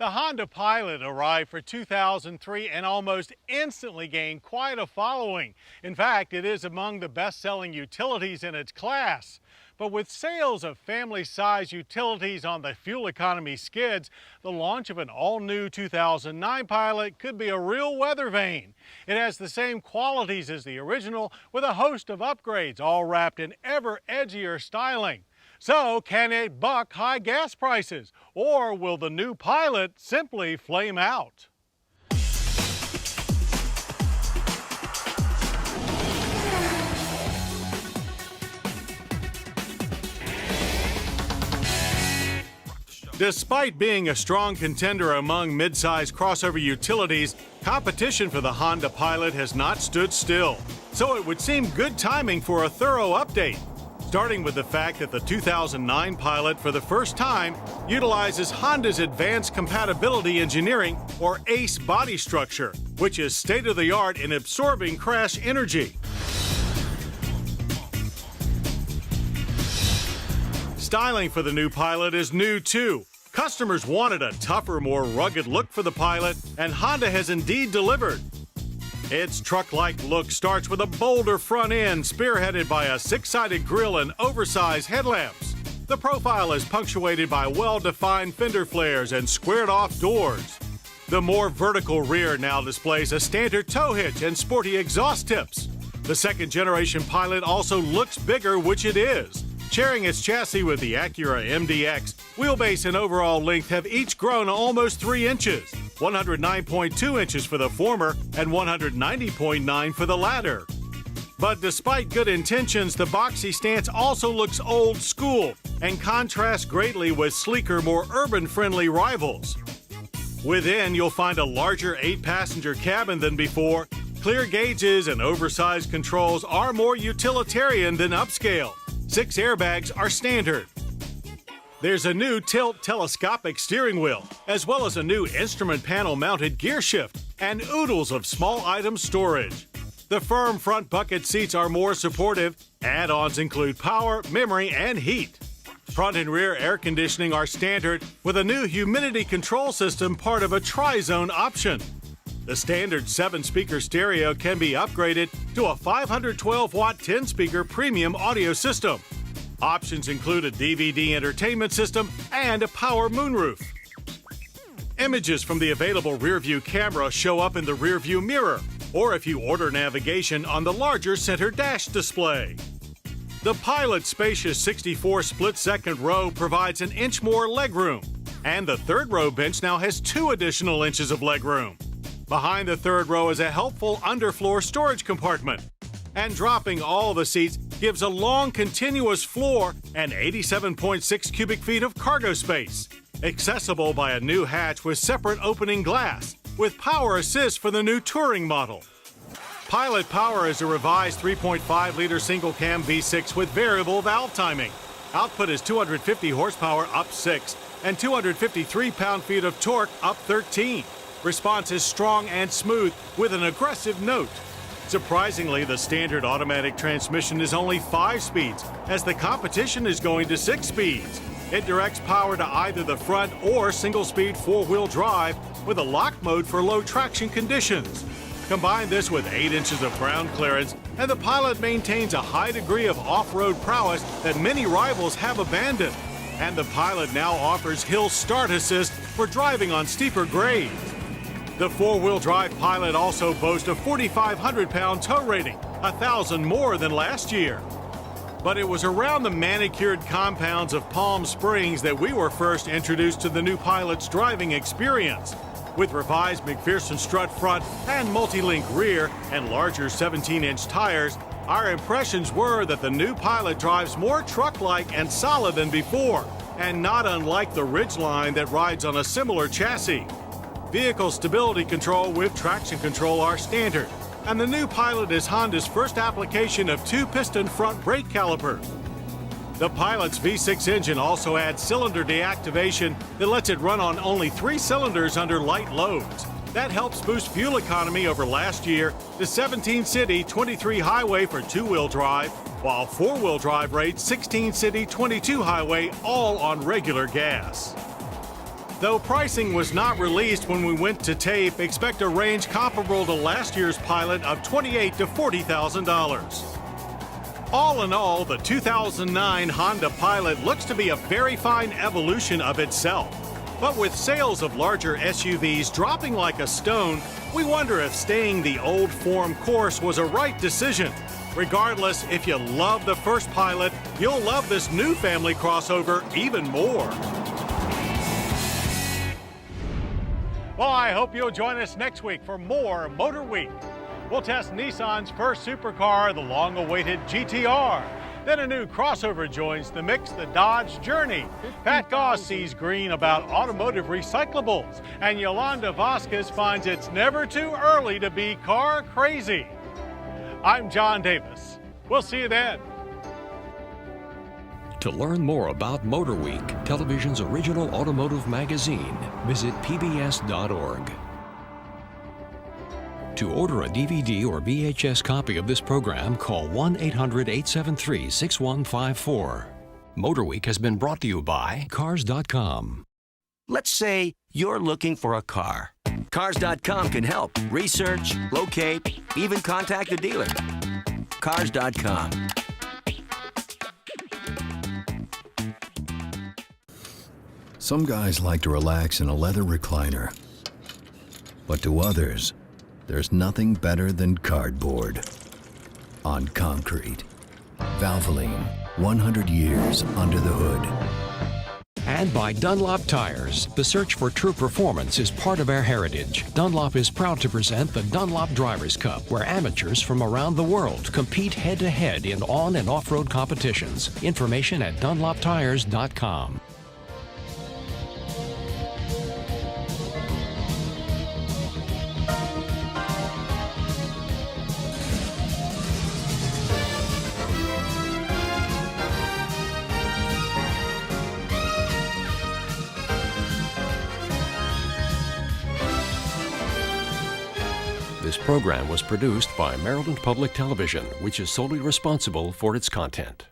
The Honda Pilot arrived for 2003 and almost instantly gained quite a following. In fact, it is among the best-selling utilities in its class. But with sales of family-size utilities on the fuel economy skids, the launch of an all-new 2009 Pilot could be a real weather vane. It has the same qualities as the original, with a host of upgrades, all wrapped in ever edgier styling. So, can it buck high gas prices? Or will the new Pilot simply flame out? Despite being a strong contender among midsize crossover utilities, competition for the Honda Pilot has not stood still. So it would seem good timing for a thorough update. Starting with the fact that the 2009 Pilot, for the first time, utilizes Honda's Advanced Compatibility Engineering, or ACE body structure, which is state-of-the-art in absorbing crash energy. Styling for the new Pilot is new too. Customers wanted a tougher, more rugged look for the Pilot, and Honda has indeed delivered. Its truck-like look starts with a bolder front end spearheaded by a six-sided grille and oversized headlamps. The profile is punctuated by well-defined fender flares and squared-off doors. The more vertical rear now displays a standard tow hitch and sporty exhaust tips. The second-generation Pilot also looks bigger, which it is. Sharing its chassis with the Acura MDX, wheelbase and overall length have each grown almost 3 inches, 109.2 inches for the former and 190.9 for the latter. But despite good intentions, the boxy stance also looks old school and contrasts greatly with sleeker, more urban-friendly rivals. Within, you'll find a larger 8-passenger cabin than before. Clear gauges and oversized controls are more utilitarian than upscale. 6 airbags are standard. There's a new tilt telescopic steering wheel, as well as a new instrument panel mounted gear shift and oodles of small item storage. The firm front bucket seats are more supportive. Add-ons include power, memory, and heat. Front and rear air conditioning are standard, with a new humidity control system part of a tri-zone option. The standard 7-speaker stereo can be upgraded to a 512-watt 10-speaker premium audio system. Options include a DVD entertainment system and a power moonroof. Images from the available rear-view camera show up in the rear-view mirror, or if you order navigation on the larger center dash display. The Pilot's spacious 64 split-second row provides an inch more legroom, and the third row bench now has 2 additional inches of legroom. Behind the third row is a helpful underfloor storage compartment. And dropping all the seats gives a long continuous floor and 87.6 cubic feet of cargo space. Accessible by a new hatch with separate opening glass, with power assist for the new touring model. Pilot Power is a revised 3.5-liter single-cam V6 with variable valve timing. Output is 250 horsepower up 6 and 253 pound-feet of torque up 13. Response is strong and smooth with an aggressive note. Surprisingly, the standard automatic transmission is only 5 speeds, as the competition is going to 6 speeds. It directs power to either the front or single-speed 4-wheel drive with a lock mode for low traction conditions. Combine this with 8 inches of ground clearance, and the Pilot maintains a high degree of off-road prowess that many rivals have abandoned. And the Pilot now offers hill start assist for driving on steeper grades. The 4-wheel drive Pilot also boasts a 4,500-pound tow rating, 1,000 more than last year. But it was around the manicured compounds of Palm Springs that we were first introduced to the new Pilot's driving experience. With revised McPherson strut front and multi-link rear and larger 17-inch tires, our impressions were that the new Pilot drives more truck-like and solid than before, and not unlike the Ridgeline that rides on a similar chassis. Vehicle stability control with traction control are standard, and the new Pilot is Honda's first application of 2-piston front brake calipers. The Pilot's V6 engine also adds cylinder deactivation that lets it run on only 3 cylinders under light loads. That helps boost fuel economy over last year to 17 city, 23 highway for 2-wheel drive, while 4-wheel drive rates 16 city, 22 highway, all on regular gas. Though pricing was not released when we went to tape, expect a range comparable to last year's Pilot of $28,000 to $40,000. All in all, the 2009 Honda Pilot looks to be a very fine evolution of itself. But with sales of larger SUVs dropping like a stone, we wonder if staying the old form course was a right decision. Regardless, if you love the first Pilot, you'll love this new family crossover even more. Well, I hope you'll join us next week for more Motor Week. We'll test Nissan's first supercar, the long-awaited GTR. Then a new crossover joins the mix, the Dodge Journey. Pat Goss sees green about automotive recyclables. And Yolanda Vasquez finds it's never too early to be car crazy. I'm John Davis. We'll see you then. To learn more about Motorweek, television's original automotive magazine, visit pbs.org. To order a DVD or VHS copy of this program, call 1-800-873-6154. Motorweek has been brought to you by Cars.com. Let's say you're looking for a car. Cars.com can help research, locate, even contact a dealer. Cars.com. Some guys like to relax in a leather recliner. But to others, there's nothing better than cardboard on concrete. Valvoline, 100 years under the hood. And by Dunlop Tires. The search for true performance is part of our heritage. Dunlop is proud to present the Dunlop Drivers' Cup, where amateurs from around the world compete head-to-head in on- and off-road competitions. Information at dunloptires.com. This program was produced by Maryland Public Television, which is solely responsible for its content.